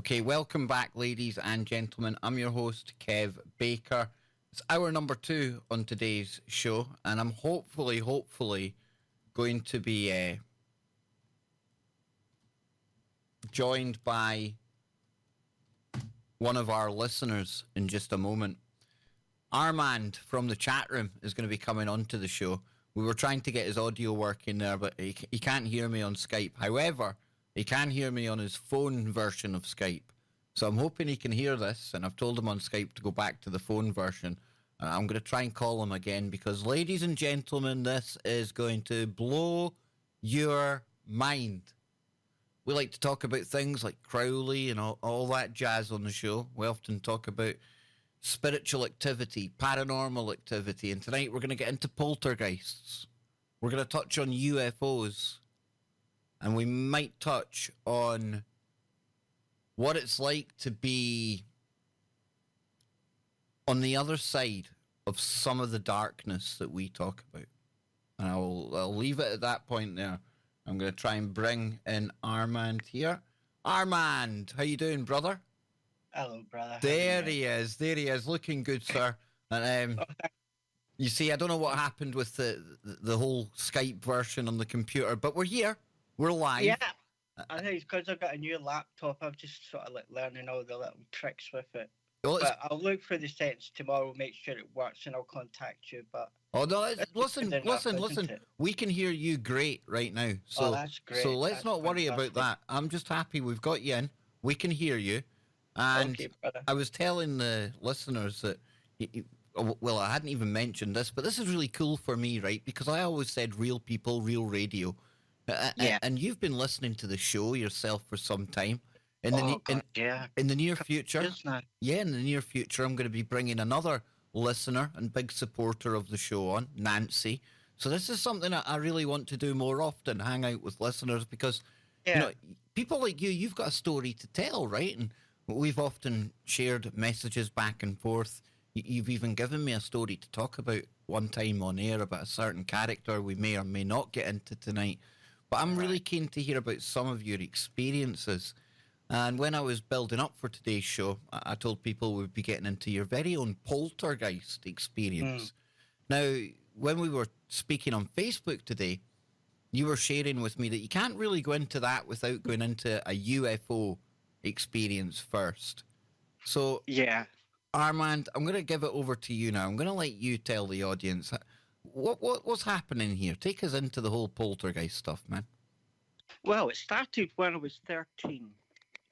Okay, welcome back, ladies and gentlemen. I'm your host, Kev Baker. It's hour number 2 on today's show, and I'm hopefully going to be joined by one of our listeners in just a moment. Arrmand from the chat room is going to be coming onto the show. We were trying to get his audio working there, but he can't hear me on Skype. However, he can hear me on his phone version of Skype. So I'm hoping he can hear this, and I've told him on Skype to go back to the phone version. I'm going to try and call him again because, ladies and gentlemen, this is going to blow your mind. We like to talk about things like Crowley and all that jazz on the show. We often talk about spiritual activity, paranormal activity, and tonight we're going to get into poltergeists. We're going to touch on UFOs, and we might touch on what it's like to be on the other side of some of the darkness that we talk about. And I'll leave it at that point there. I'm going to try and bring in Arrmand here. Arrmand, how you doing, brother? Hello, brother. There he is, looking good, sir. And you see, I don't know what happened with the whole Skype version on the computer, but we're here. We're live. Yeah, I think it's because I've got a new laptop. I'm just sort of like learning all the little tricks with it. Well, but I'll look for the settings tomorrow, make sure it works, and I'll contact you. But listen. We can hear you great right now. So that's great. So let's not worry about that. I'm just happy we've got you in. We can hear you. And okay, brother. I was telling the listeners that, well, I hadn't even mentioned this, but this is really cool for me, right? Because I always said real people, real radio. Yeah. And you've been listening to the show yourself for some time. In the near future, in the near future, I'm going to be bringing another listener and big supporter of the show on, Nancy. So this is something I really want to do more often, hang out with listeners, because you know, people like you've got a story to tell, right? And we've often shared messages back and forth. You've even given me a story to talk about one time on air about a certain character we may or may not get into tonight. But I'm really keen to hear about some of your experiences. And when I was building up for today's show, I told people we'd be getting into your very own poltergeist experience. Now, when we were speaking on Facebook today, you were sharing with me that you can't really go into that without going into a UFO experience first. So, Arrmand, I'm going to give it over to you now. I'm going to let you tell the audience what's happening here. Take us into the whole poltergeist stuff, man. Well, it started when I was 13.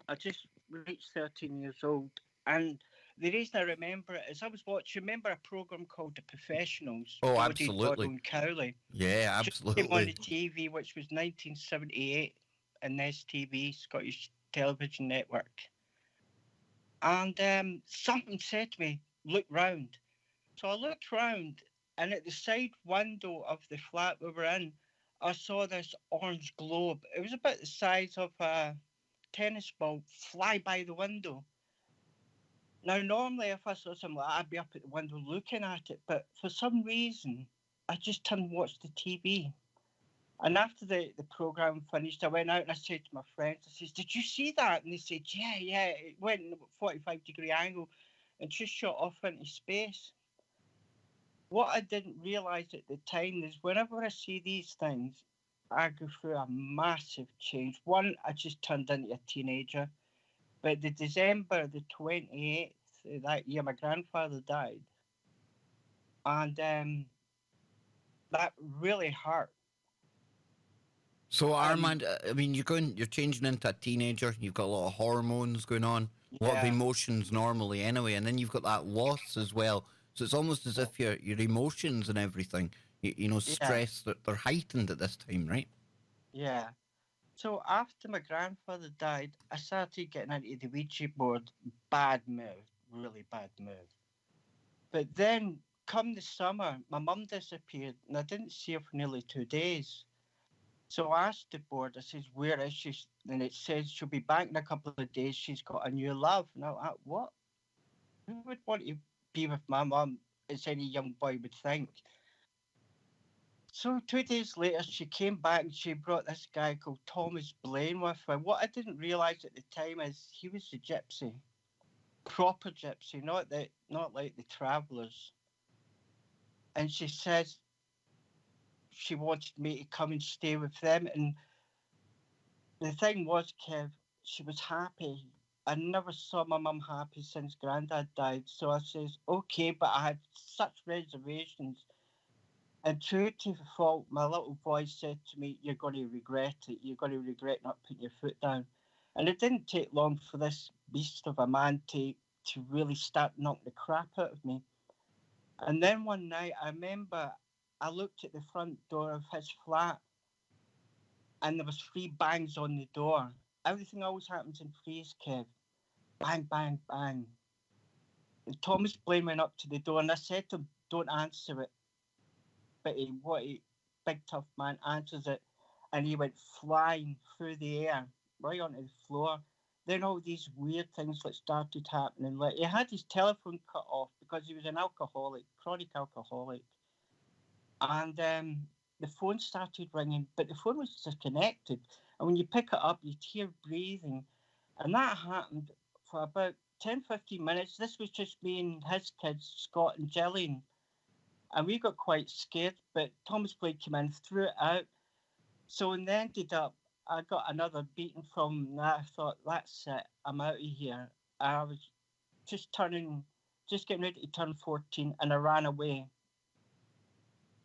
I just reached 13 years old, and the reason I remember it is I was watching. Remember a program called The Professionals? Oh, absolutely. And Crowley. Yeah, absolutely. It came on the TV, which was 1978, and STV, Scottish Television Network. And something said to me, "Look round." So I looked round, and at the side window of the flat we were in, I saw this orange globe. It was about the size of a tennis ball fly by the window. Now, normally if I saw something like that, I'd be up at the window looking at it, but for some reason, I just turned and watched the TV. And after the programme finished, I went out and I said to my friends, I said, "Did you see that?" And they said, yeah, it went in a 45-degree angle and just shot off into space. What I didn't realise at the time is whenever I see these things, I go through a massive change. One, I just turned into a teenager. But the December the 28th that year, my grandfather died. And that really hurt. So, Arrmand, I mean, you're changing into a teenager. You've got a lot of hormones going on, a lot of emotions normally anyway, and then you've got that loss as well. So it's almost as if your emotions and everything, stress, they're heightened at this time, right? Yeah. So after my grandfather died, I started getting into the Ouija board. Bad move, really bad move. But then, come the summer, my mum disappeared, and I didn't see her for nearly 2 days. So I asked the board, I said, "Where is she?" And it says she'll be back in a couple of days. She's got a new love. Now, what? Who would want to be with my mum, as any young boy would think? So 2 days later, she came back and she brought this guy called Thomas Blaine with her. What I didn't realise at the time is he was a gypsy, proper gypsy, not like the travellers. And she says she wanted me to come and stay with them. And the thing was, Kev, she was happy. I never saw my mum happy since Grandad died. So I says, okay, but I had such reservations. And true to the fault, my little voice said to me, you're going to regret it. You're going to regret not putting your foot down. And it didn't take long for this beast of a man to really start knocking the crap out of me. And then one night, I remember I looked at the front door of his flat and there was 3 bangs on the door. Everything always happens in threes, Kev. Bang, bang, bang. And Thomas Blaine went up to the door and I said to him, don't answer it. But big tough man, answers it. And he went flying through the air, right onto the floor. Then all these weird things that started happening. Like he had his telephone cut off because he was an alcoholic, chronic alcoholic. And the phone started ringing, but the phone was disconnected. And when you pick it up, you'd hear breathing. And that happened for about 10, 15 minutes. This was just me and his kids, Scott and Gillian. And we got quite scared, but Thomas Blake came in, threw it out. So in the ended up, I got another beating from that. I thought, that's it, I'm out of here. I was just getting ready to turn 14, and I ran away.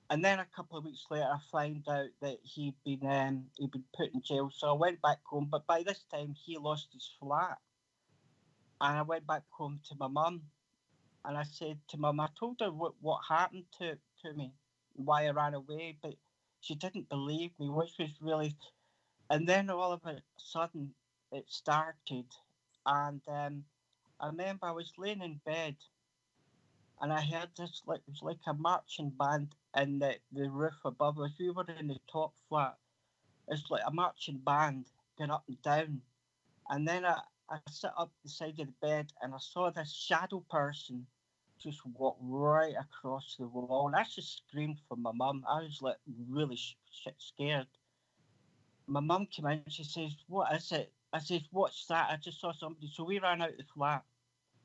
And then a couple of weeks later, I found out that he'd been put in jail. So I went back home, but by this time, he lost his flat. And I went back home to my mum. And I said to Mum, I told her what happened to me, why I ran away, but she didn't believe me, which was really... And then all of a sudden, it started. And I remember I was laying in bed, and I heard this, it was like a marching band in the roof above us. We were in the top flat. It's like a marching band going up and down. And then I sat up the side of the bed, and I saw this shadow person just walk right across the wall. And I just screamed for my mum. I was like really shit scared. My mum came in, she says, what is it? I says, what's that? I just saw somebody. So we ran out of the flat.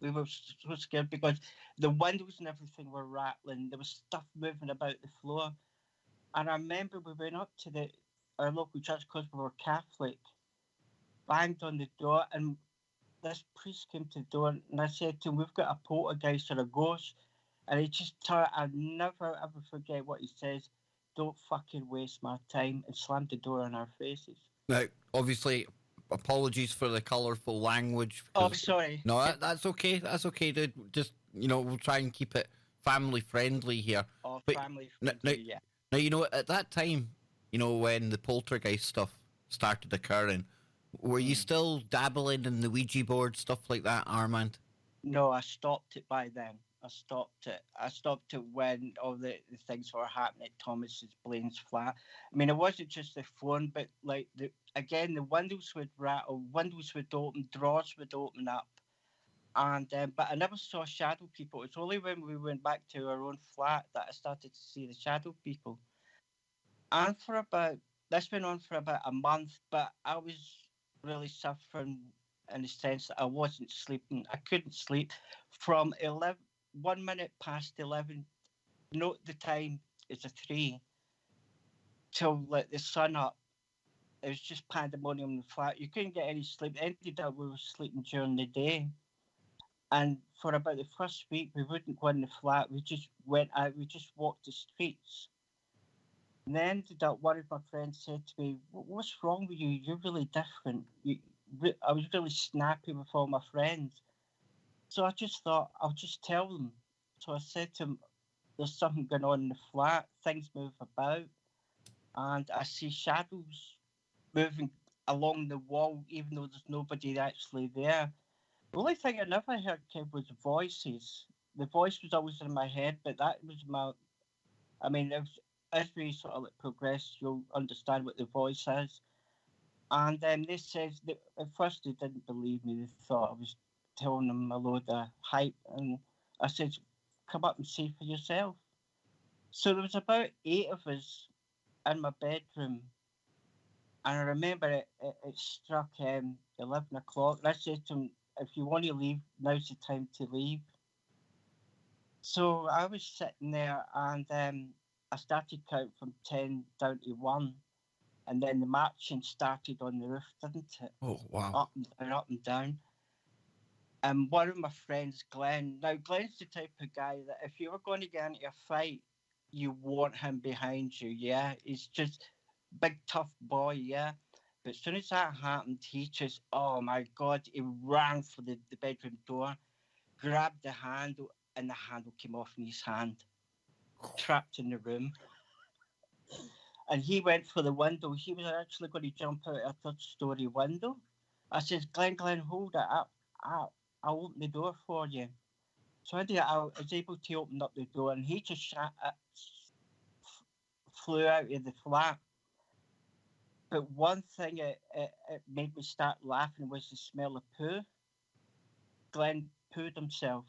We were so scared because the windows and everything were rattling. There was stuff moving about the floor. And I remember we went up to our local church because we were Catholic, banged on the door, and this priest came to the door, and I said to him, we've got a poltergeist or a ghost. And he just I'll never ever forget what he says. Don't fucking waste my time, and slammed the door in our faces. Now, obviously, apologies for the colourful language. Oh, sorry. No, that's okay. That's okay, dude. Just, we'll try and keep it family friendly here. Oh, family friendly, yeah. Now, at that time, when the poltergeist stuff started occurring, were you still dabbling in the Ouija board, stuff like that, Arrmand? No, I stopped it by then. I stopped it when all the things were happening at Thomas Blaine's flat. I mean, it wasn't just the phone, but the windows would rattle, windows would open, drawers would open up. And but I never saw shadow people. It's only when we went back to our own flat that I started to see the shadow people. And this went on for about a month, but I was really suffering in the sense that I wasn't sleeping. I couldn't sleep from 1 minute past 11. Note the time is a 3 till the sun up. It was just pandemonium in the flat. You couldn't get any sleep. It ended up we were sleeping during the day. And for about the first week, we wouldn't go in the flat. We just went out. We just walked the streets. And then ended up, one of my friends said to me, what's wrong with you? You're really different. I was really snappy with all my friends. So I just thought, I'll just tell them. So I said to him, there's something going on in the flat. Things move about. And I see shadows moving along the wall, even though there's nobody actually there. The only thing I never heard, Kev, was voices. The voice was always in my head, but that was as we sort of progress, you'll understand what the voice is. And then they says that at first they didn't believe me. They thought I was telling them a load of hype. And I said, come up and see for yourself. So there was about 8 of us in my bedroom. And I remember it struck 11 o'clock. And I said to him, if you want to leave, now's the time to leave. So I was sitting there and I started counting from 10 down to 1. And then the marching started on the roof, didn't it? Oh, wow. Up and down, up and down. And one of my friends, Glenn, now Glenn's the type of guy that if you were going to get into a fight, you want him behind you, yeah? He's just big, tough boy, yeah? But as soon as that happened, he just, oh my God, he ran for the bedroom door, grabbed the handle, and the handle came off in his hand, trapped in the room. And he went for the window. He was actually going to jump out a third-story window. I says, Glenn, hold it up. I'll open the door for you. So I was able to open up the door, and he just flew out of the flat. But one thing it made me start laughing was the smell of poo. Glenn pooed himself.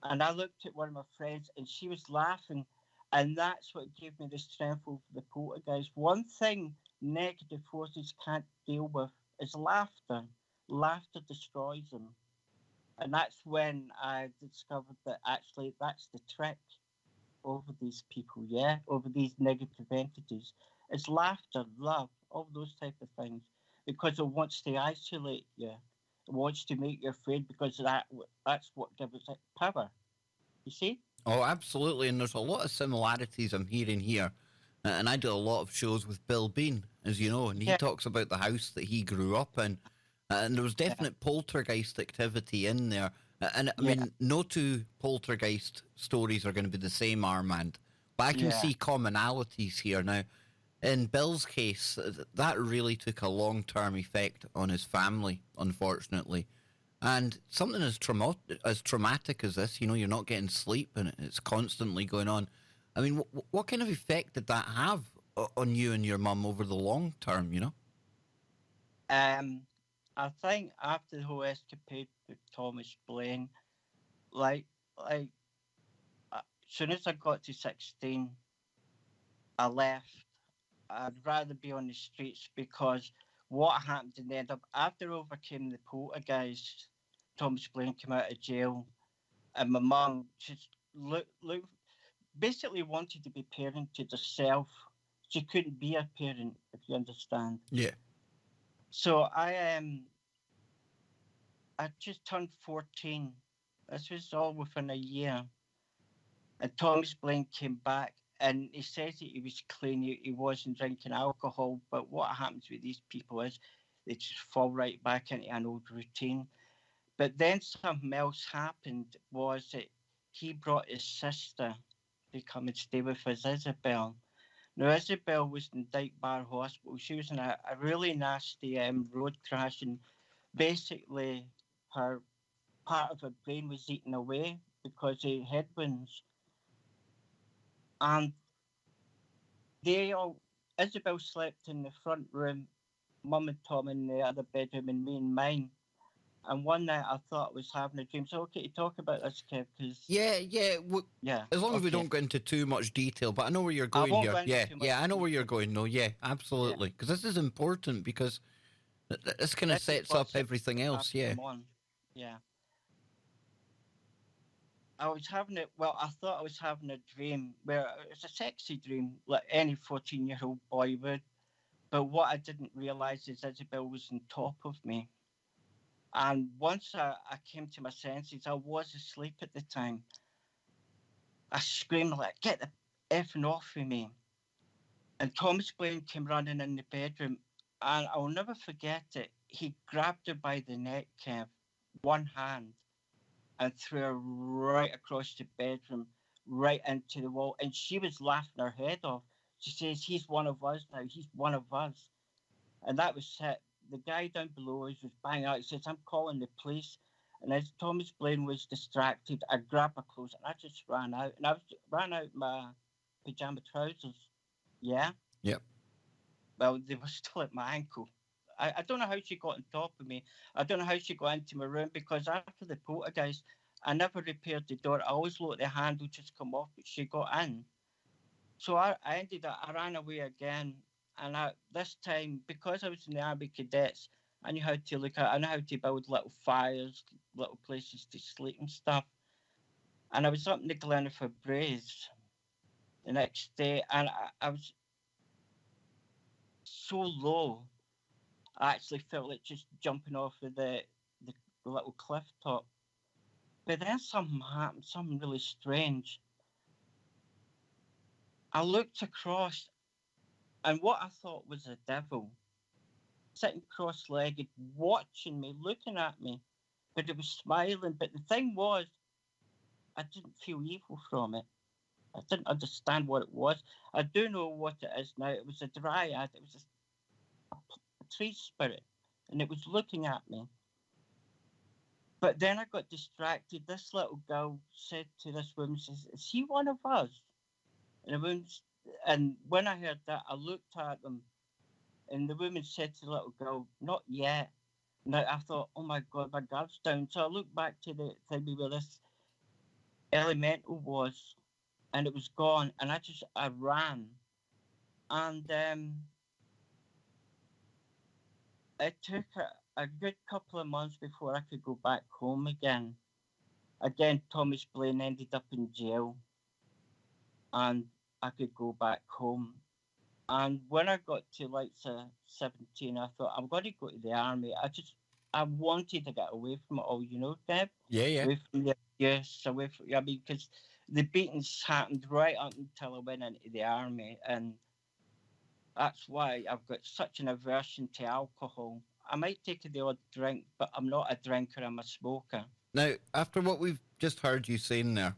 And I looked at one of my friends, and she was laughing. And that's what gave me the strength over the poltergeist. One thing negative forces can't deal with is laughter. Laughter destroys them. And that's when I discovered that actually that's the trick over these people, yeah? Over these negative entities. It's laughter, love, all those type of things. Because it wants to isolate you. It wants to make you afraid because that's what gives it power. You see? Oh, absolutely. And there's a lot of similarities I'm hearing here. And I do a lot of shows with Bill Bean, as you know, and he talks about the house that he grew up in. And there was definite poltergeist activity in there. And I mean, no two poltergeist stories are going to be the same, Armand. But I can see commonalities here. Now, in Bill's case, that really took a long-term effect on his family, unfortunately. And something as traumatic as this, you know, you're not getting sleep and it's constantly going on. I mean, what kind of effect did that have on you and your mum over the long term, you know? I think after the whole escapade with Thomas Blaine, as soon as I got to 16, I left. I'd rather be on the streets because what happened in the end up after I overcame the poltergeist, Thomas Blaine came out of jail, and my mum just basically wanted to be parented herself. She couldn't be a parent, if you understand. Yeah. So I just turned 14. This was all within a year. And Thomas Blaine came back and he says that he was clean, he wasn't drinking alcohol. But what happens with these people is they just fall right back into an old routine. But then something else happened was that he brought his sister to come and stay with us, Isabel. Now, Isabel was in Dyke Bar Hospital. She was in a really nasty road crash, and basically her part of her brain was eaten away because of headwinds. And Isabel slept in the front room, Mum and Tom in the other bedroom, and me in mine. And one night I thought I was having a dream. So, okay, to talk about this, Kev, because... Yeah. As long as we don't go into too much detail, but I know where you're going here. Yeah, I know where you're going. No, yeah, absolutely. Because this is important because this kind of sets up everything else, yeah. Yeah. I thought I was having a dream where it was a sexy dream, like any 14-year-old boy would. But what I didn't realise is Isabel was on top of me. And once I came to my senses, I was asleep at the time. I screamed like, get the effing off of me. And Thomas Blaine came running in the bedroom, and I'll never forget it. He grabbed her by the neck, Kev, one hand, and threw her right across the bedroom, right into the wall. And she was laughing her head off. She says, he's one of us now. He's one of us. And that was it. The guy down below us was banging out. He says, I'm calling the police. And as Thomas Blaine was distracted, I grabbed my clothes and I just ran out. And I ran out my pyjama trousers. Yeah? Yep. Well, they were still at my ankle. I don't know how she got on top of me. I don't know how she got into my room because after the poltergeist, I never repaired the door. I always let the handle just come off, but she got in. So I ended up, I ran away again. And this time, because I was in the Army Cadets, I knew how to I know how to build little fires, little places to sleep and stuff. And I was up in the Glenford Braes the next day, and I was so low, I actually felt like just jumping off of the little cliff top. But then something happened, something really strange. I looked across, and what I thought was a devil, sitting cross-legged, watching me, looking at me, but it was smiling. But the thing was, I didn't feel evil from it. I didn't understand what it was. I do know what it is now. It was a dryad. It was a tree spirit, and it was looking at me. But then I got distracted. This little girl said to this woman, says, "Is he one of us?" And the woman, and when I heard that, I looked at them, and the woman said to the little girl, "Not yet." And I thought, "Oh my God, my guard's down." So I looked back to the thing where this elemental was, and it was gone. And I ran, and it took a good couple of months before I could go back home again. Again, Thomas Blaine ended up in jail, and I could go back home. And when I got to like 17, I thought, I'm going to go to the army. I wanted to get away from it all, you know, Deb? Yeah. Away from the abuse, away from, I mean, because the beatings happened right up until I went into the army. And that's why I've got such an aversion to alcohol. I might take the odd drink, but I'm not a drinker, I'm a smoker. Now, after what we've just heard you saying there,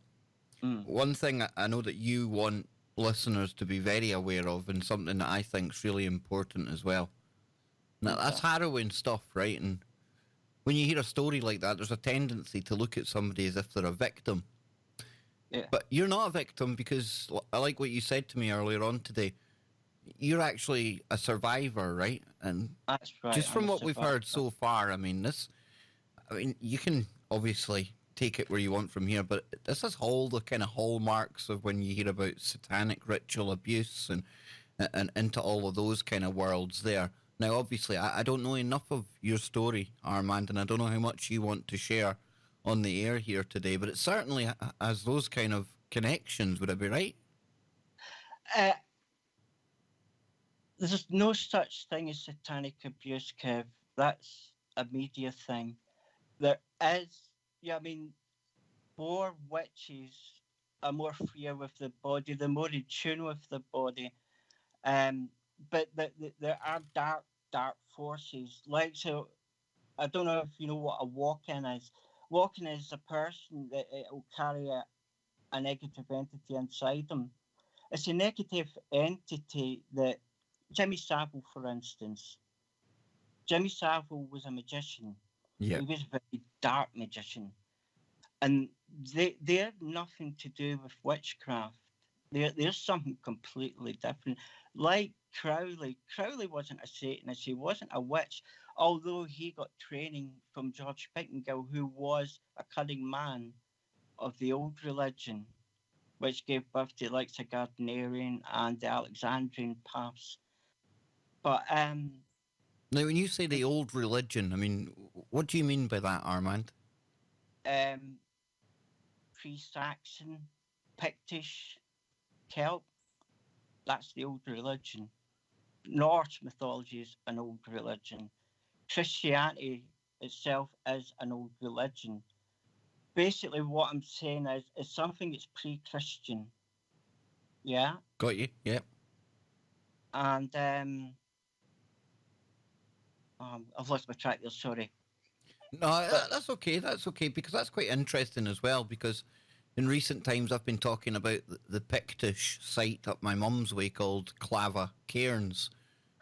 one thing I know that you want listeners to be very aware of, and something that I think is really important as well. Now, that's harrowing stuff, right? And when you hear a story like that, there's a tendency to look at somebody as if they're a victim. Yeah. But you're not a victim, because I like what you said to me earlier on today. You're actually a survivor, right? And that's right. Just from what we've heard so far, I mean, you can obviously take it where you want from here, but this is all the kind of hallmarks of when you hear about satanic ritual abuse and into all of those kind of worlds there. Now, obviously, I don't know enough of your story, Armand, and I don't know how much you want to share on the air here today, but it certainly has those kind of connections. Would I be right? There's no such thing as satanic abuse, Kev. That's a media thing. There is, I mean, more witches are more free with the body, they're more in tune with the body. But there are dark forces. Like, so, I don't know if you know what a walk-in is. Walk-in is a person that will carry a negative entity inside them. It's a negative entity that Jimmy Savile, for instance. Jimmy Savile was a magician. Yeah. He was a very dark magician. And they have nothing to do with witchcraft. There's something completely different. Like Crowley. Crowley wasn't a Satanist. He wasn't a witch, although he got training from George Pickngill, who was a cunning man of the old religion, which gave birth to like the Gardnerian and the Alexandrian paths. But now, when you say the old religion, I mean, what do you mean by that, Armand? Pre-Saxon, Pictish, Celt. That's the old religion. Norse mythology is an old religion. Christianity itself is an old religion. Basically, what I'm saying is something that's pre-Christian. Yeah. Got you. Yeah. And I've lost my track there. Sorry. No, that's okay. That's okay, because that's quite interesting as well. Because in recent times, I've been talking about the Pictish site up my mum's way called Clava Cairns.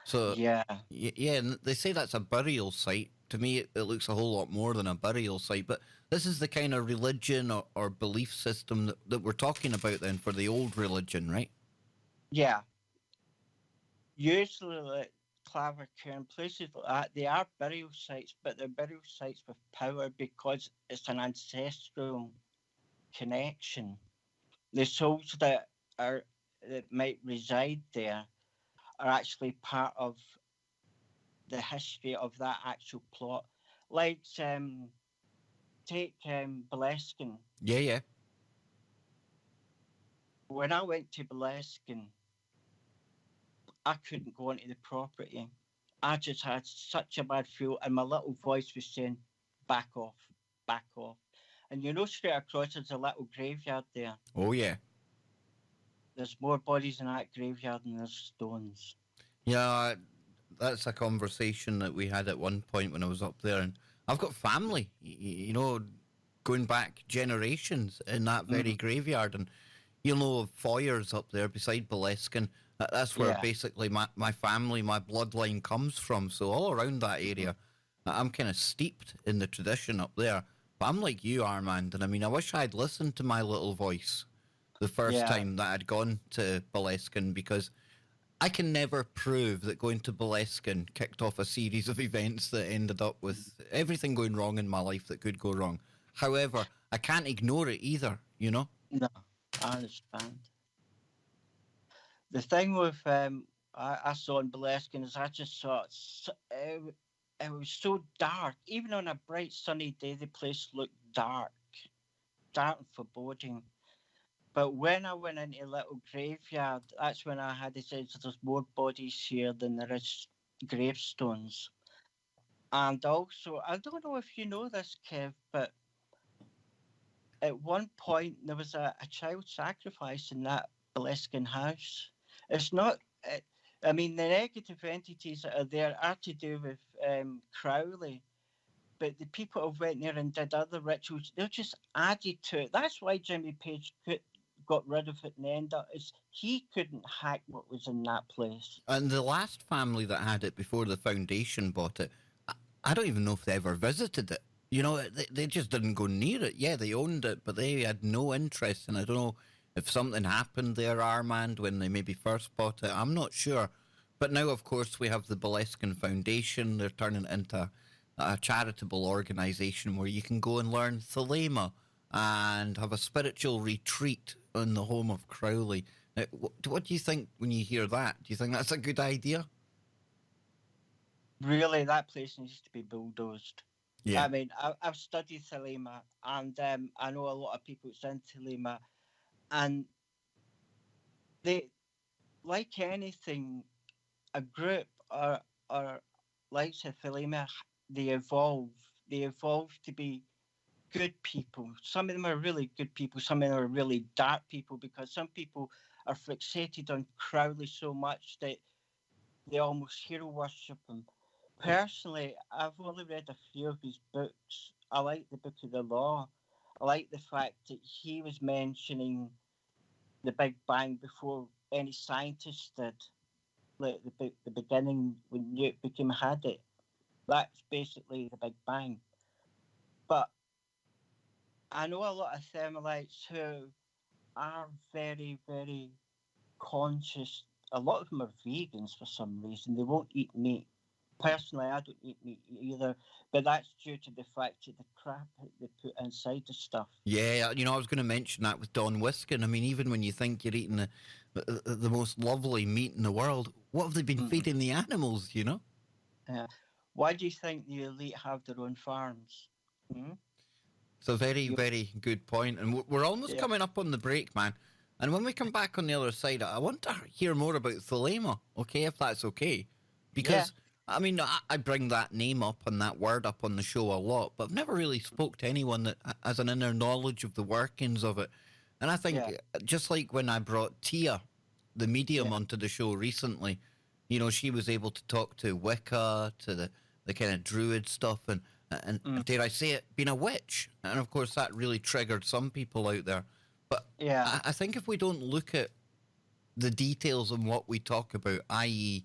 So yeah, and they say that's a burial site. To me, it looks a whole lot more than a burial site. But this is the kind of religion or belief system that we're talking about then for the old religion, right? Yeah. Usually, like Clava Cairn, places like that, they are burial sites, but they're burial sites with power because it's an ancestral connection. The souls that are that might reside there are actually part of the history of that actual plot. Like, take Boleskine. Yeah. When I went to Boleskine, I couldn't go onto the property. I just had such a bad feel, and my little voice was saying, back off, back off. And straight across there's a little graveyard there. Oh, yeah. There's more bodies in that graveyard than there's stones. Yeah, that's a conversation that we had at one point when I was up there. And I've got family, going back generations in that very graveyard. And foyers up there beside Boleskine. That's where basically my family, my bloodline comes from. So all around that area, I'm kind of steeped in the tradition up there. But I'm like you, Armand. And I mean, I wish I'd listened to my little voice the first time that I'd gone to Boleskine, because I can never prove that going to Boleskine kicked off a series of events that ended up with everything going wrong in my life that could go wrong. However, I can't ignore it either, No, I understand. The thing with I saw in Boleskine is I just saw it was so dark. Even on a bright sunny day, the place looked dark and foreboding. But when I went into a little graveyard, that's when I had the sense that there's more bodies here than there is gravestones. And also, I don't know if you know this, Kev, but at one point there was a child sacrifice in that Boleskine house. It's not, the negative entities that are there are to do with Crowley, but the people who went there and did other rituals, they're just added to it. That's why Jimmy Page got rid of it in the end. Is he couldn't hack what was in that place. And the last family that had it before the foundation bought it, I don't even know if they ever visited it. They just didn't go near it. Yeah, they owned it, but they had no interest. And I don't know if something happened there, Armand, when they maybe first bought it. I'm not sure. But now, of course, we have the Boleskine Foundation. They're turning it into a charitable organisation where you can go and learn Thelema and have a spiritual retreat in the home of Crowley. Now, what do you think when you hear that? Do you think that's a good idea? Really, that place needs to be bulldozed. Yeah. I mean, I've studied Thelema, and I know a lot of people that's in Thelema, and they, like anything, a group or like Thelema, they evolve to be good people. Some of them are really good people. Some of them are really dark people, because some people are fixated on Crowley so much that they almost hero worship him. Personally, I've only read a few of his books. I like the Book of the Law. I like the fact that he was mentioning the Big Bang before any scientists did. Like the beginning when Newt became had it. That's basically the Big Bang. But I know a lot of Thermalites who are very, very conscious. A lot of them are vegans for some reason. They won't eat meat. Personally, I don't eat meat either, but that's due to the fact of the crap they put inside the stuff. Yeah, I was going to mention that with Don Wiskin. I mean, even when you think you're eating the most lovely meat in the world, what have they been feeding the animals, Yeah. Why do you think the elite have their own farms? It's a very, very good point. And we're almost coming up on the break, man. And when we come back on the other side, I want to hear more about Thelema, okay, if that's okay. Because, I mean, I bring that name up and that word up on the show a lot, but I've never really spoke to anyone that has an inner knowledge of the workings of it. And I think, just like when I brought Tia, the medium, onto the show recently, she was able to talk to Wicca, to the kind of druid stuff, and dare I say it, being a witch. And of course, that really triggered some people out there. But I think if we don't look at the details on what we talk about, i.e.,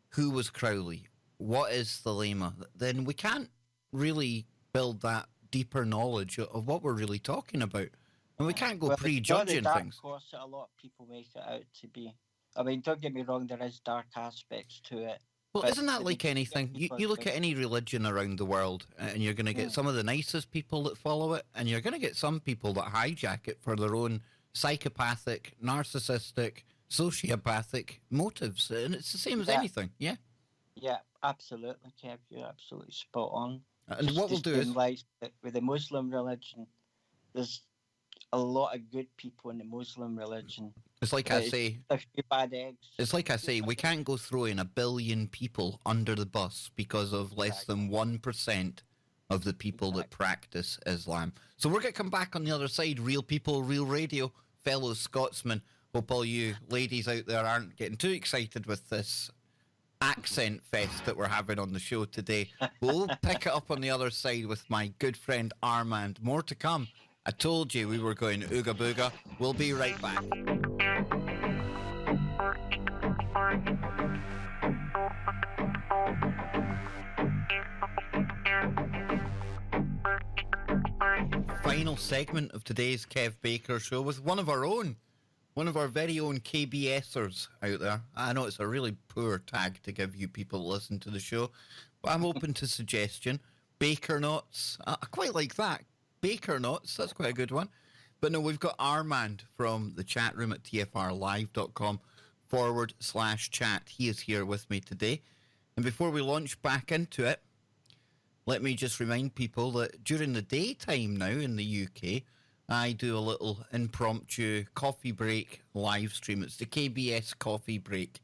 who was Crowley, what is Thelema, then we can't really build that deeper knowledge of what we're really talking about. And we can't go prejudging things. Of course, a lot of people make it out to be. I mean, don't get me wrong, there is dark aspects to it. Well, isn't that like anything? You look at any religion around the world, and you're going to get some of the nicest people that follow it, and you're going to get some people that hijack it for their own psychopathic, narcissistic, sociopathic motives, and it's the same as anything. Yeah. Yeah, absolutely, Kev. You're absolutely spot on. And what we'll do is, with the Muslim religion, there's a lot of good people in the Muslim religion. It's like I say, a few bad eggs. It's like I say, we can't go throwing 1 billion people under the bus because of less than 1% of the people that practice Islam. So we're going to come back on the other side. Real people, real radio, fellow Scotsmen. Hope all you ladies out there aren't getting too excited with this accent fest that we're having on the show today. We'll pick it up on the other side with my good friend Arrmand. More to come. I told you we were going ooga booga. We'll be right back. Final segment of today's Kev Baker show with one of our very own KBSers out there. I know it's a really poor tag to give you people to listen to the show, but I'm open to suggestion. Baker Knots, I quite like that. Baker Knots, that's quite a good one. But no, we've got Arrmand from the chat room at tfrlive.com/chat. He is here with me today. And before we launch back into it, let me just remind people that during the daytime now in the UK, I do a little impromptu coffee break live stream. It's the KBS coffee break.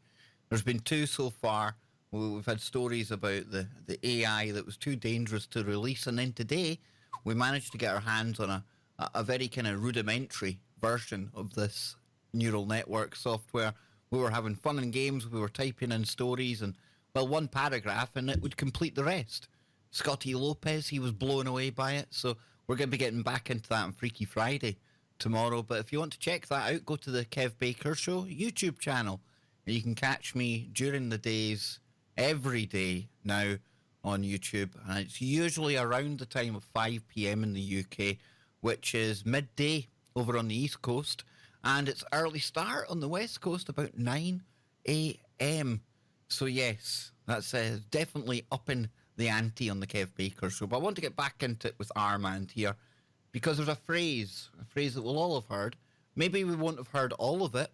There's been 2 so far. We've had stories about the AI that was too dangerous to release. And then today, we managed to get our hands on a very kind of rudimentary version of this neural network software. We were having fun and games. We were typing in stories and, well, one paragraph, and it would complete the rest. Scotty Lopez, he was blown away by it. So we're going to be getting back into that on Freaky Friday tomorrow. But if you want to check that out, go to the Kev Baker Show YouTube channel. And you can catch me during the days, every day now on YouTube. And it's usually around the time of 5 p.m. in the UK, which is midday over on the East Coast. And it's early start on the West Coast, about 9 a.m. So yes, that's definitely upping the ante on the Kev Baker Show. But I want to get back into it with Arrmand here, because there's a phrase that we'll all have heard. Maybe we won't have heard all of it,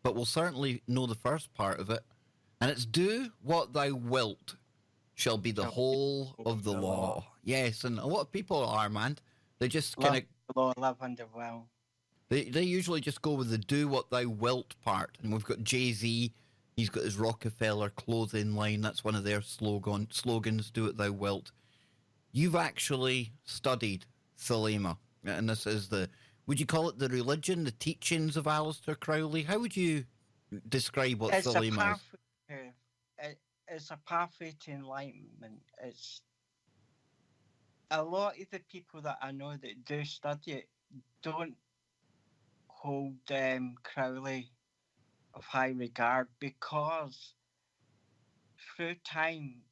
but we'll certainly know the first part of it. And it's, do what thou wilt shall be the whole of the law. Yes, and a lot of people, Arrmand, they just kind of... Law, love under well. They usually just go with the do what thou wilt part. And we've got Jay-Z, he's got his Rockefeller clothing line. That's one of their slogans, do what thou wilt. You've actually studied Thelema. And this is would you call it the religion, the teachings of Aleister Crowley? How would you describe what Thelema is? It's a pathway to enlightenment. It's a lot of the people that I know that do study it don't hold Crowley of high regard, because through time,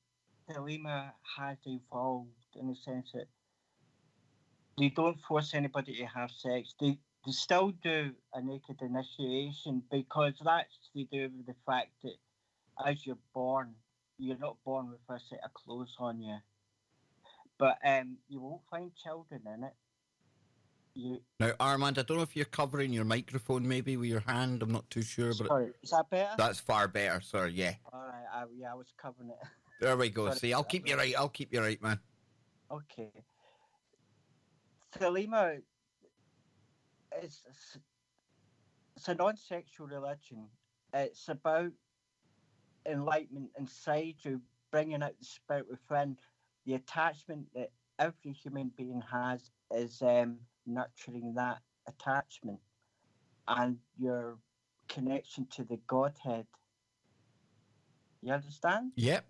Thelema has evolved in the sense that they don't force anybody to have sex. They still do a naked initiation, because that's to do with the fact that as you're born, you're not born with a set of clothes on you. But you won't find children in it. Now, Arrmand, I don't know if you're covering your microphone maybe with your hand. I'm not too sure. Sorry, is that better? That's far better, sir, yeah. All right, I was covering it. There we go. See, I'll keep you right, man. Okay. Thelema, it's a non-sexual religion. It's about enlightenment inside you, bringing out the spirit within. The attachment that every human being has is nurturing that attachment and your connection to the Godhead. You understand? Yep.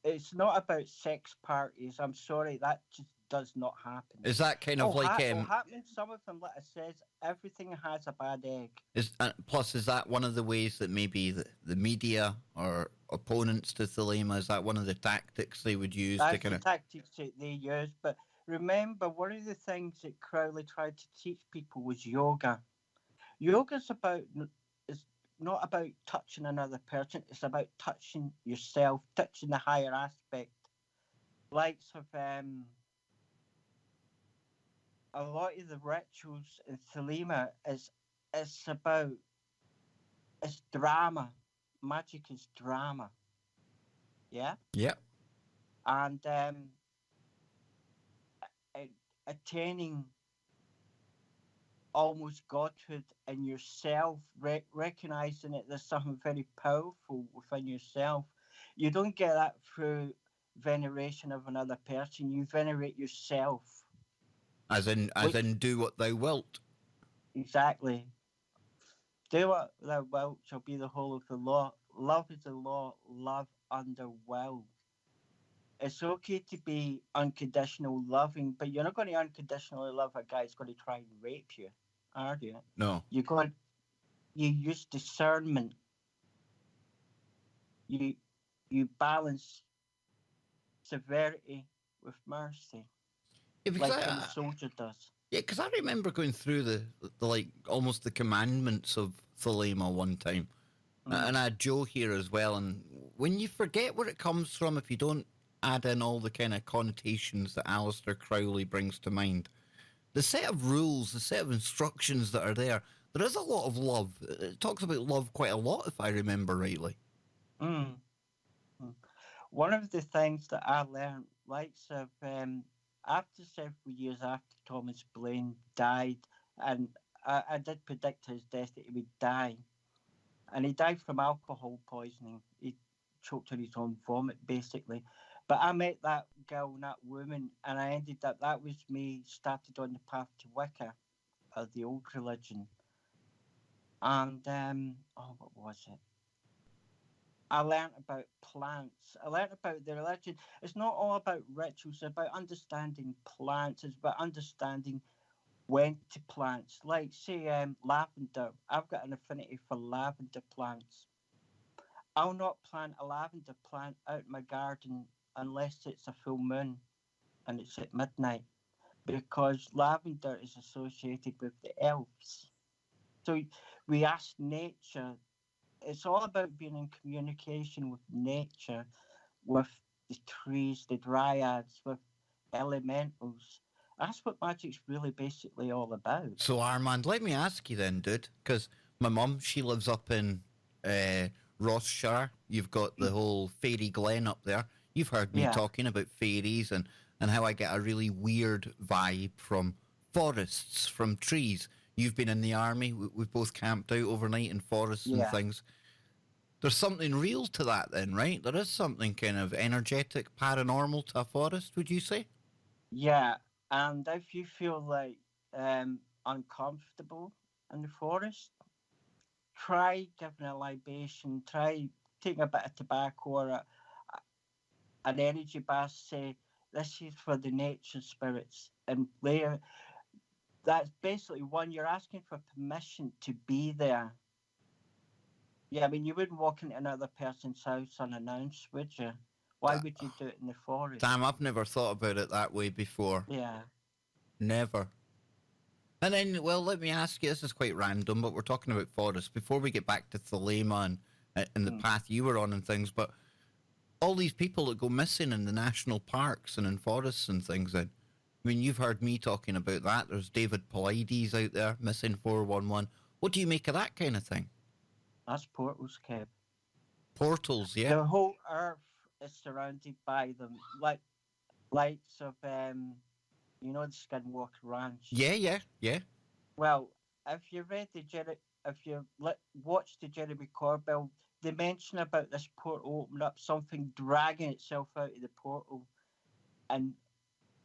It's not about sex parties. I'm sorry, that just does not happen. Is that kind of like happening? Some of them, like I said, everything has a bad egg. Plus, is that one of the ways that maybe the media or opponents to Thelema, is that one of the tactics they would use? That's the tactics that they use. But remember, one of the things that Crowley tried to teach people was yoga. Yoga's not about touching another person. It's about touching yourself, touching the higher aspect. Likes of a lot of the rituals in Thelema it's about It's drama. Magic is drama. Yeah? Yeah. And attaining almost godhood in yourself, recognizing that there's something very powerful within yourself. You don't get that through veneration of another person. You venerate yourself. As in do what thou wilt. Exactly. Do what thou wilt shall be the whole of the law. Love is the law. Love under will. It's okay to be unconditional loving, but you're not going to unconditionally love a guy who's going to try and rape you, are you? No. You use discernment. You balance severity with mercy, Yeah, like a soldier does. Yeah, because I remember going through the like almost the commandments of Thelema one time, and I had Joe here as well. And when you forget where it comes from, if you don't add in all the kind of connotations that Aleister Crowley brings to mind, the set of rules, the set of instructions that are there is a lot of love. It talks about love quite a lot, if I remember rightly. Mm. One of the things that I learned, after several years after Thomas Blaine died, and I did predict his death that he would die, and he died from alcohol poisoning. He choked on his own vomit, basically. But I met that girl and that woman, and I ended up, that was me, started on the path to Wicca, the old religion. And, what was it? I learned about plants. I learned about the religion. It's not all about rituals, it's about understanding plants. It's about understanding when to plant. Like, say, lavender. I've got an affinity for lavender plants. I'll not plant a lavender plant out in my garden unless it's a full moon and it's at midnight, because lavender is associated with the elves. So we ask nature. It's all about being in communication with nature, with the trees, the dryads, with elementals. That's what magic's really basically all about. So, Armand, let me ask you then, dude, because my mum, she lives up in Rossshire. You've got the whole Fairy Glen up there. You've heard me talking about fairies and how I get a really weird vibe from forests, from trees. You've been in the army. We've both camped out overnight in forests and things. There's something real to that then, right? There is something kind of energetic, paranormal to a forest, would you say? Yeah, and if you feel like uncomfortable in the forest, try giving a libation, try taking a bit of tobacco or an energy bath, say, this is for the nature spirits, and later, that's basically one, you're asking for permission to be there. Yeah, I mean, you wouldn't walk into another person's house unannounced, would you? Why would you do it in the forest? Damn, I've never thought about it that way before. Yeah. Never. And then, well, let me ask you, this is quite random, but we're talking about forests. Before we get back to Thelema and the path you were on and things, but all these people that go missing in the national parks and in forests and things, then, I mean, you've heard me talking about that. There's David Paulides out there, missing 411. What do you make of that kind of thing? That's portals, Kev. Portals, yeah. The whole earth is surrounded by them, like lights of you know, the Skinwalker Ranch. Yeah. Well, if you read watched the Jeremy Corbell, they mention about this portal opening up, something dragging itself out of the portal and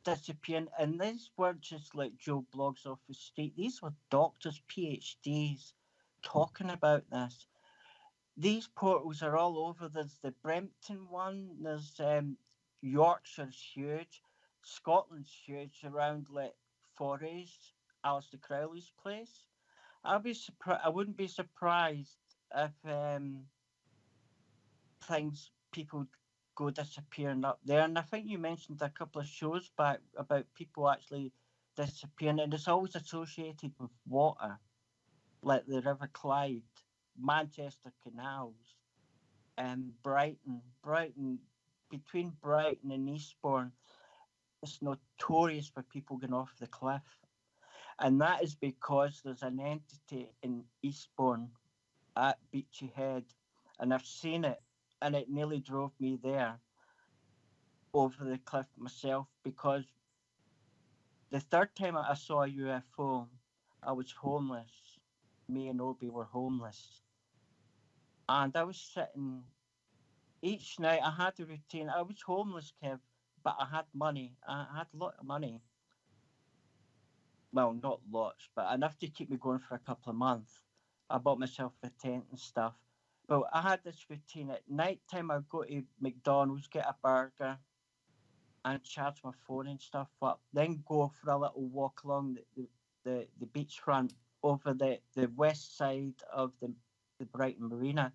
disappearing. And these weren't just like Joe Blogs off the street. These were doctors, PhDs, talking about this. These portals are all over. There's the Brempton one. There's Yorkshire's huge. Scotland's huge around like Forres, Aleister Crowley's place. I wouldn't be surprised if people go disappearing up there. And I think you mentioned a couple of shows back about people actually disappearing, and it's always associated with water, like the River Clyde, Manchester canals, and Brighton, between Brighton and Eastbourne. It's notorious for people going off the cliff. And that is because there's an entity in Eastbourne at Beachy Head, and I've seen it, and it nearly drove me there over the cliff myself, because the third time I saw a UFO, I was homeless. Me and Obi were homeless. And I was sitting each night. I had a routine. I was homeless, Kev, but I had money. I had a lot of money. Well, not lots, but enough to keep me going for a couple of months. I bought myself a tent and stuff. But I had this routine. At night time, I'd go to McDonald's, get a burger, and charge my phone and stuff up. Then go for a little walk along the beachfront over the west side of the Brighton Marina.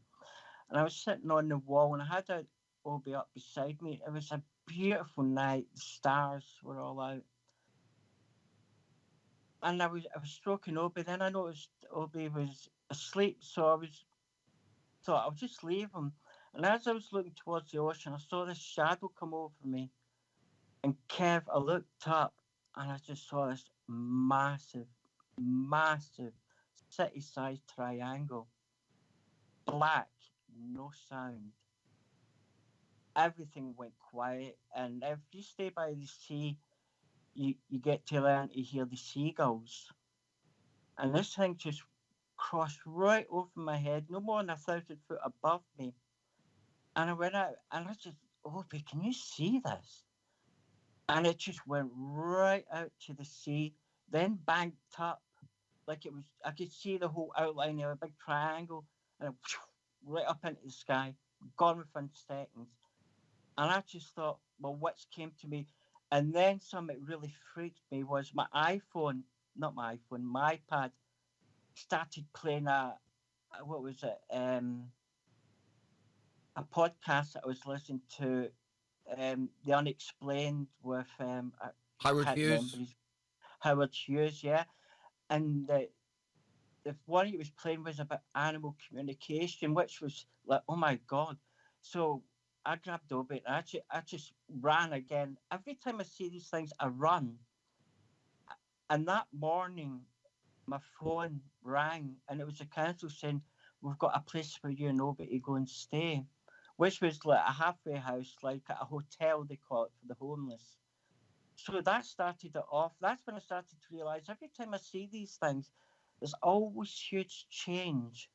And I was sitting on the wall, and I had a Obi up beside me. It was a beautiful night. The stars were all out. And I was stroking Obi. Then I noticed Obi was asleep, so I thought I'll just leave him. And as I was looking towards the ocean, I saw this shadow come over me. And Kev, I looked up, and I just saw this massive, massive city-sized triangle. Black, no sound. Everything went quiet, and if you stay by the sea, you get to learn to hear the seagulls. And this thing just crossed right over my head, no more than 1,000 foot above me. And I went out, and I just, Obi, can you see this? And it just went right out to the sea, then banked up like it was. I could see the whole outline of a big triangle, and it right up into the sky, gone within seconds. And I just thought, well, what's came to me? And then something that really freaked me was my iPhone, not my iPhone, my iPad started playing what was it? A podcast that I was listening to, The Unexplained with Howard Hughes. Howard Hughes, yeah. And the one he was playing was about animal communication, which was like, oh my God. So I grabbed Obi and I just ran again. Every time I see these things, I run. And that morning, my phone rang, and it was a council saying, we've got a place for you and Obi to go and stay, which was like a halfway house, like a hotel, they call it, for the homeless. So that started it off. That's when I started to realise every time I see these things, there's always huge change.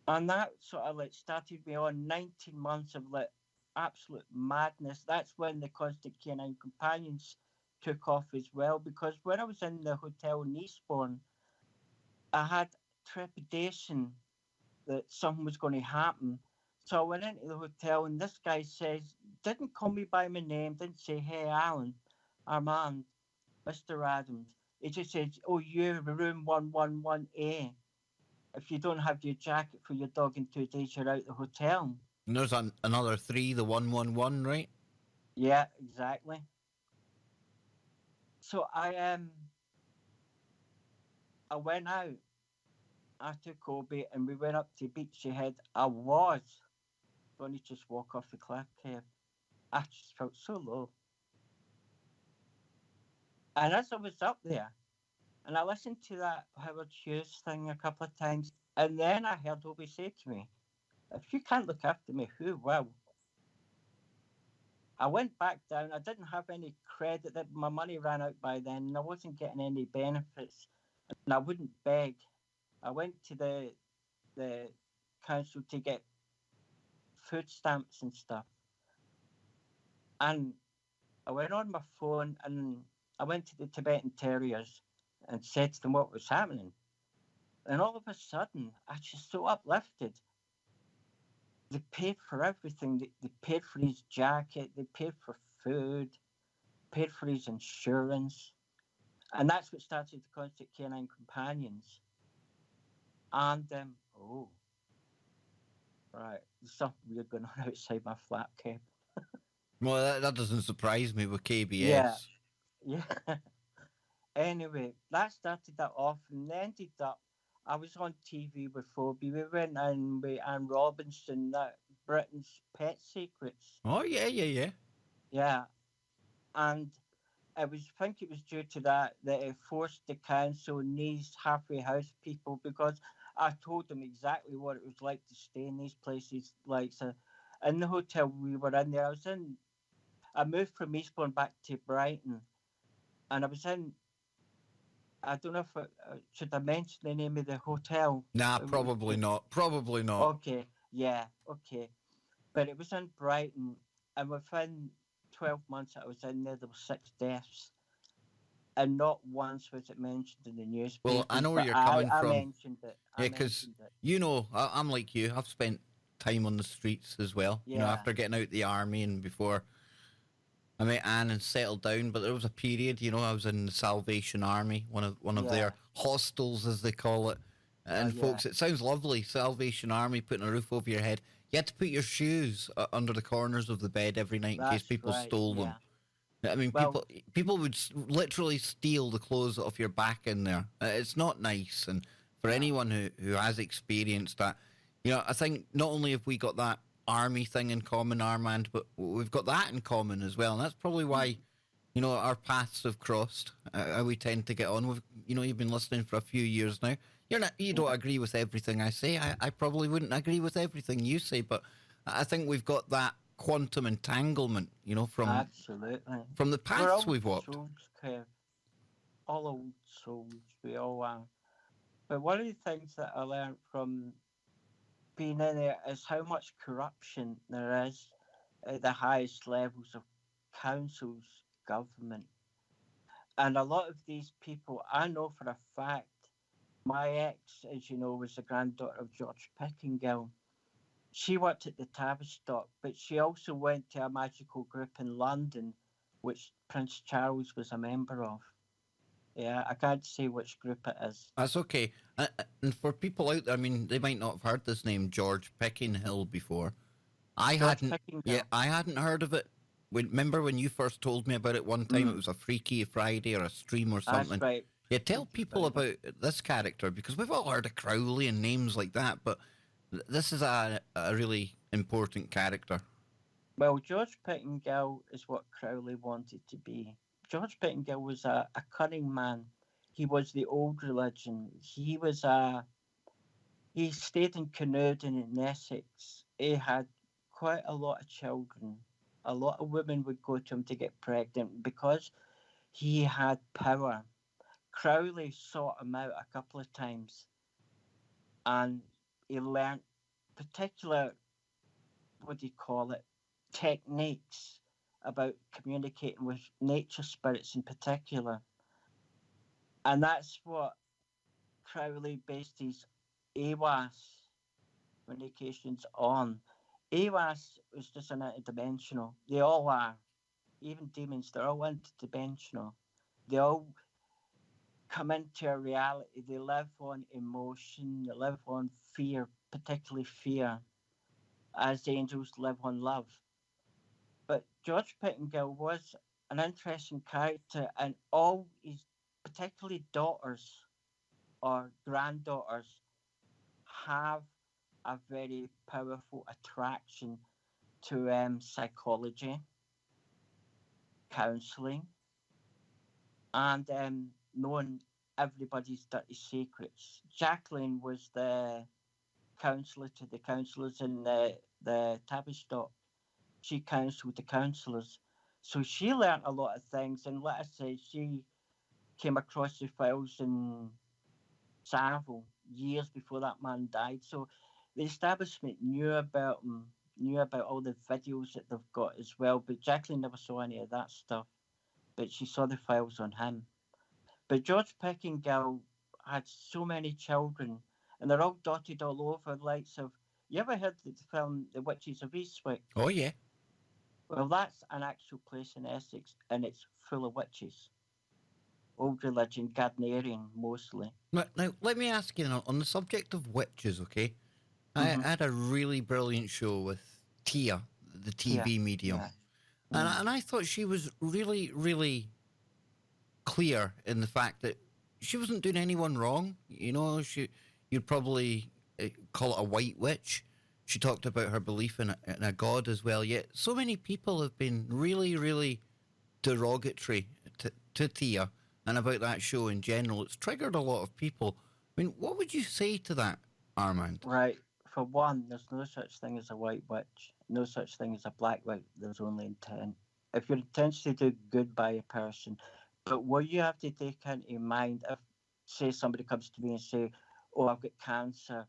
And that sort of like started me on 19 months of like absolute madness. That's when the Constant Canine Companions took off as well, because when I was in the hotel in Eastbourne, I had trepidation that something was going to happen. So I went into the hotel, and this guy says, didn't call me by my name, didn't say, hey, Alan, Arrmand, Mr. Adams. He just said, oh, you're room 111A. If you don't have your jacket for your dog in 2 days, you're out the hotel. And there's another 3, the 111, right? Yeah, exactly. So I went out. I took Obi, and we went up to Beachy Head. I was going to just walk off the cliff, Kev. I just felt so low. And as I was up there, and I listened to that Howard Hughes thing a couple of times, and then I heard Obi say to me, if you can't look after me, who will? I went back down. I didn't have any credit. That my money ran out by then, and I wasn't getting any benefits, and I wouldn't beg. I went to the council to get food stamps and stuff, and I went on my phone, and I went to the Tibetan Terriers and said to them what was happening. And all of a sudden, I was just so uplifted. They paid for everything. They paid for his jacket. They paid for food. Paid for his insurance. And that's what started the Constant Canine Companions. And, right, there's something weird going on outside my flat, Kev. Well, that doesn't surprise me with KBS. Yeah. Anyway, that started that off, and ended up, I was on TV with Phoebe. We went in with Anne Robinson, that Britain's Pet Secrets. Oh, yeah. Yeah. And I think it was due to that it forced the council and these halfway house people, because I told them exactly what it was like to stay in these places. Like, so in the hotel we were in there, I moved from Eastbourne back to Brighton, and I was in. I don't know if should I mention the name of the hotel. Nah, probably not. Probably not. Okay, yeah, okay, but it was in Brighton, and within 12 months that I was in there, there were 6 deaths. And not once was it mentioned in the newspaper. Well, I know where you're coming from. I mentioned it. Yeah, because, you know, I'm like you. I've spent time on the streets as well. Yeah. You know, after getting out the army and before I met Anne and settled down. But there was a period, you know, I was in the Salvation Army, one of their hostels, as they call it. And folks, it sounds lovely. Salvation Army, putting a roof over your head. You had to put your shoes under the corners of the bed every night in case people stole them. I mean, people would literally steal the clothes off your back in there. It's not nice. And for anyone who has experienced that, you know, I think not only have we got that army thing in common, Armand, but we've got that in common as well. And that's probably why, you know, our paths have crossed. We tend to get on. You've been listening for a few years now. You don't agree with everything I say. I probably wouldn't agree with everything you say, but I think we've got that quantum entanglement, you know, from the paths we've walked. All old souls, we all are. But one of the things that I learned from being in there is how much corruption there is at the highest levels of councils, government. And a lot of these people, I know for a fact, my ex, as you know, was the granddaughter of George Pickingill. She worked at the Tavistock, but she also went to a magical group in London, which Prince Charles was a member of. Yeah, I can't say which group it is. That's okay. And for people out there, I mean, they might not have heard this name, George Pickingill, before. I hadn't heard of it. Remember when you first told me about it one time? It was a Freaky Friday or a stream or something. That's right. Yeah, tell people about this character, because we've all heard of Crowley and names like that, but this is a really important character. Well, George Pickingill is what Crowley wanted to be. George Pickingill was a cunning man. He was the old religion. He stayed in Canewdon in Essex. He had quite a lot of children. A lot of women would go to him to get pregnant because he had power. Crowley sought him out a couple of times, and he learnt particular, techniques about communicating with nature spirits in particular. And that's what Crowley based his AWAS communications on. AWAS was just an interdimensional. They all are. Even demons, they're all interdimensional. They all come into a reality. They live on emotion. They live on fear, particularly fear, as angels live on love. But George Pickingill was an interesting character, and all his, particularly daughters or granddaughters, have a very powerful attraction to psychology, counselling, and knowing everybody's dirty secrets. Jacqueline was the counsellor to the counsellors in the Tavistock. She counselled the counsellors. So she learnt a lot of things, and let us say she came across the files in Savile years before that man died. So the establishment knew about him, knew about all the videos that they've got as well, but Jacqueline never saw any of that stuff, but she saw the files on him. But George Pickingill had so many children, and they're all dotted all over, likes of, you ever heard the film The Witches of Eastwick? Oh, yeah. Well, that's an actual place in Essex, and it's full of witches. Old religion, Gardnerian mostly. Now, let me ask you, on the subject of witches, okay? Mm-hmm. I had a really brilliant show with Tia, the TV medium. Yeah. And I thought she was really, really clear in the fact that she wasn't doing anyone wrong. You know, you'd probably call it a white witch. She talked about her belief in a god as well. Yet so many people have been really, really derogatory to Tia and about that show in general. It's triggered a lot of people. I mean, what would you say to that, Armand? Right. For one, there's no such thing as a white witch. No such thing as a black witch. There's only intent. If your intention to do good by a person, but what you have to take into mind, if, say, somebody comes to me and say, oh, I've got cancer,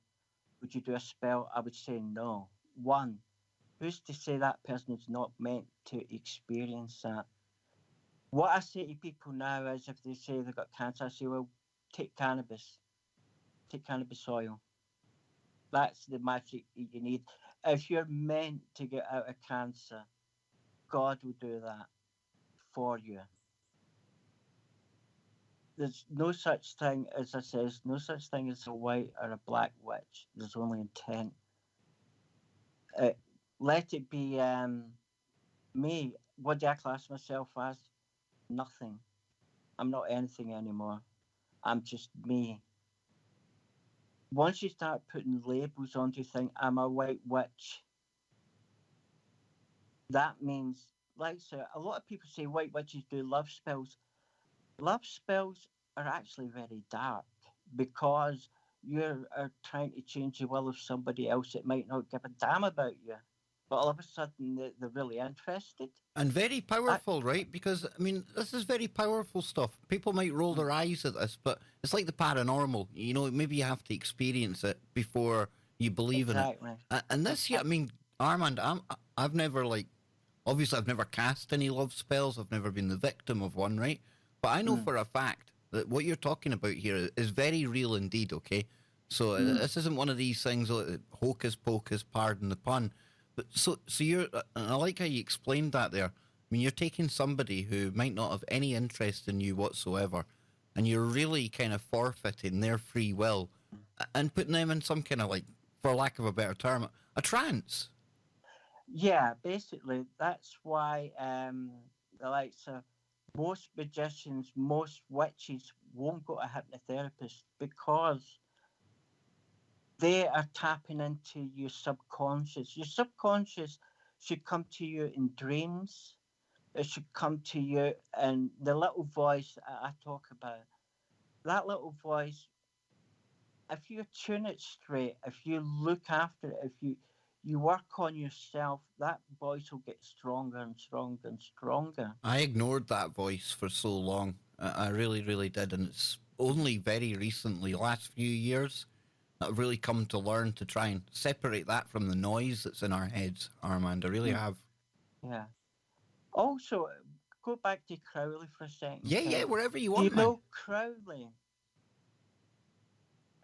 would you do a spell? I would say no. One, who's to say that person is not meant to experience that? What I say to people now is if they say they've got cancer, I say, well, take cannabis. Take cannabis oil. That's the magic you need. If you're meant to get out of cancer, God will do that for you. There's no such thing, as I says, no such thing as a white or a black witch. There's only intent. Let it be me. What do I class myself as? Nothing. I'm not anything anymore. I'm just me. Once you start putting labels onto things, I'm a white witch. That means, like, so a lot of people say white witches do love spells. Love spells are actually very dark because you are trying to change the will of somebody else that might not give a damn about you. But all of a sudden, they're really interested. And very powerful, right? Because, I mean, this is very powerful stuff. People might roll their eyes at this, but it's like the paranormal. You know, maybe you have to experience it before you believe in it. And this, I mean, Armand, I've never, like, obviously I've never cast any love spells. I've never been the victim of one, right? But I know for a fact that what you're talking about here is very real indeed, okay? So this isn't one of these things, hocus pocus, pardon the pun. But so you're, and I like how you explained that there. I mean, you're taking somebody who might not have any interest in you whatsoever, and you're really kind of forfeiting their free will and putting them in some kind of, like, for lack of a better term, a trance. Yeah, basically, that's why the likes of most magicians, most witches won't go to a hypnotherapist because they are tapping into your subconscious. Your subconscious should come to you in dreams. It should come to you in the little voice I talk about. That little voice, if you tune it straight, if you look after it, if you work on yourself, that voice will get stronger and stronger and stronger. I ignored that voice for so long. I really, really did. And it's only very recently, last few years, that I've really come to learn to try and separate that from the noise that's in our heads, Armand. I really have. Yeah. Also, go back to Crowley for a second. Yeah, wherever you want, Do you know Crowley?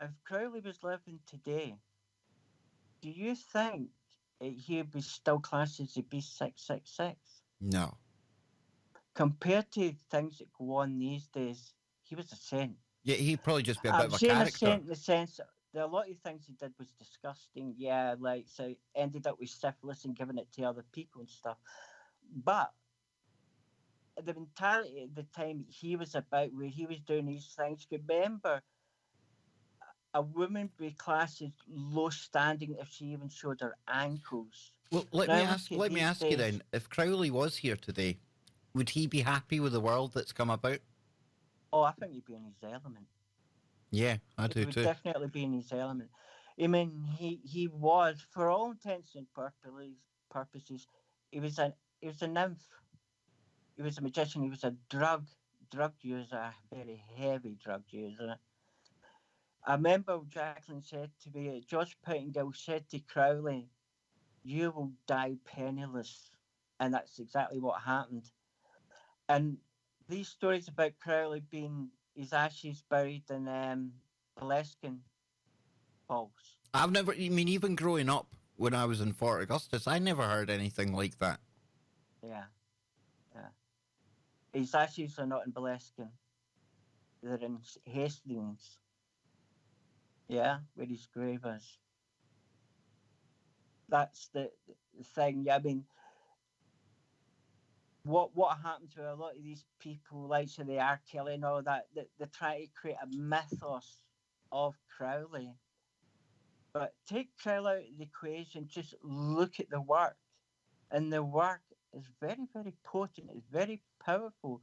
If Crowley was living today, do you think he would be still classed as a B666? No. Compared to things that go on these days, he was a saint. Yeah, he'd probably just be a bit of a character. I'm saying a saint in the sense that a lot of things he did was disgusting. Yeah, like, so ended up with syphilis and giving it to other people and stuff. But the mentality at the time he was about, where he was doing these things, remember, a woman would be classed as low standing if she even showed her ankles. Well, let me ask you then, if Crowley was here today, would he be happy with the world that's come about? Oh, I think he'd be in his element. Yeah, I do too. He would definitely be in his element. I mean, he was, for all intents and purposes, he was a nymph. He was a magician. He was a drug user, a very heavy drug user. I remember Jacqueline said to me, Josh Pettingill said to Crowley, "You will die penniless," and that's exactly what happened. And these stories about Crowley being his ashes buried in Boleskine Falls. I've never, I mean, even growing up when I was in Fort Augustus, I never heard anything like that. Yeah. His ashes are not in Boleskine. They're in Hastings. Yeah, where his grave is. That's the thing. I mean, what happened to a lot of these people, like so the R. Kelly and all that, they try to create a mythos of Crowley. But take Crowley out of the equation, just look at the work. And the work is very, very potent. It's very powerful.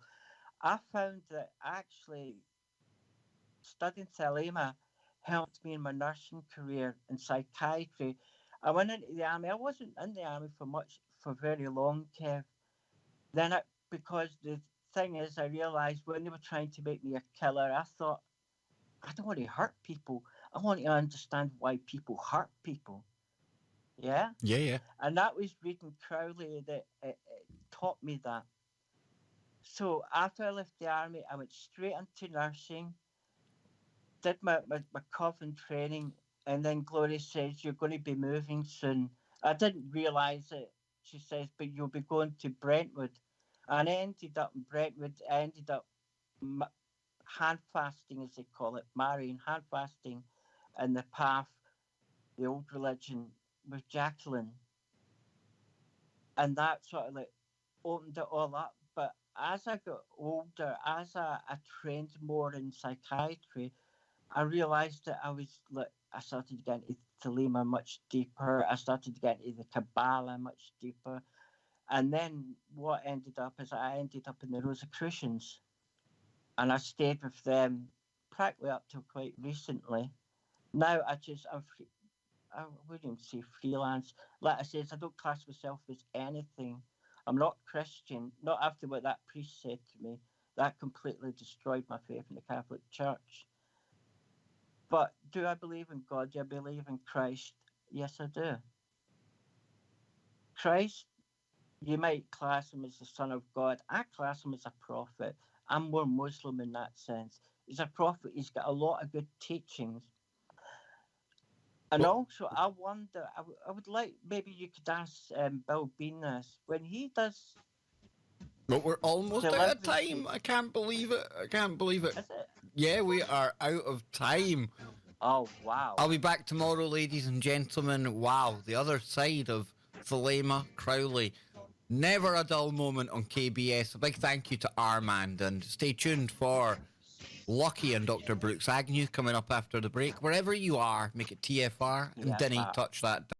I found that actually studying Thelema, helped me in my nursing career in psychiatry. I went into the army. I wasn't in the army for very long, Kev. Then, because the thing is, I realised when they were trying to make me a killer, I thought, I don't want to hurt people. I want to understand why people hurt people. Yeah? Yeah, yeah. And that was reading Crowley that it taught me that. So after I left the army, I went straight into nursing, did my coven training, and then Gloria says, you're going to be moving soon. I didn't realise it. She says, but you'll be going to Brentwood. And I ended up in Brentwood. I ended up hand fasting, as they call it, marrying, hand fasting in the path, the old religion with Jacqueline. And that sort of like opened it all up. But as I got older, as I trained more in psychiatry, I realised that I started to get into Thelema much deeper. I started to get into the Kabbalah much deeper. And then what ended up is I ended up in the Rosicrucians. And I stayed with them practically up till quite recently. Now I'm free. I wouldn't say freelance. Like I said, I don't class myself as anything. I'm not Christian. Not after what that priest said to me. That completely destroyed my faith in the Catholic Church. But do I believe in God? Do I believe in Christ? Yes, I do. Christ, you might class him as the Son of God. I class him as a prophet. I'm more Muslim in that sense. He's a prophet. He's got a lot of good teachings. And also, I wonder, I would like, maybe you could ask Bill Bean this. When he does... But we're almost out of time. I can't believe it. Is it? Yeah, we are out of time. Oh, wow. I'll be back tomorrow, ladies and gentlemen. Wow, the other side of Thelema, Crowley. Never a dull moment on KBS. A big thank you to Arrmand, and stay tuned for Lucky and Dr. Brooks Agnew coming up after the break. Wherever you are, make it TFR and Denny touch that.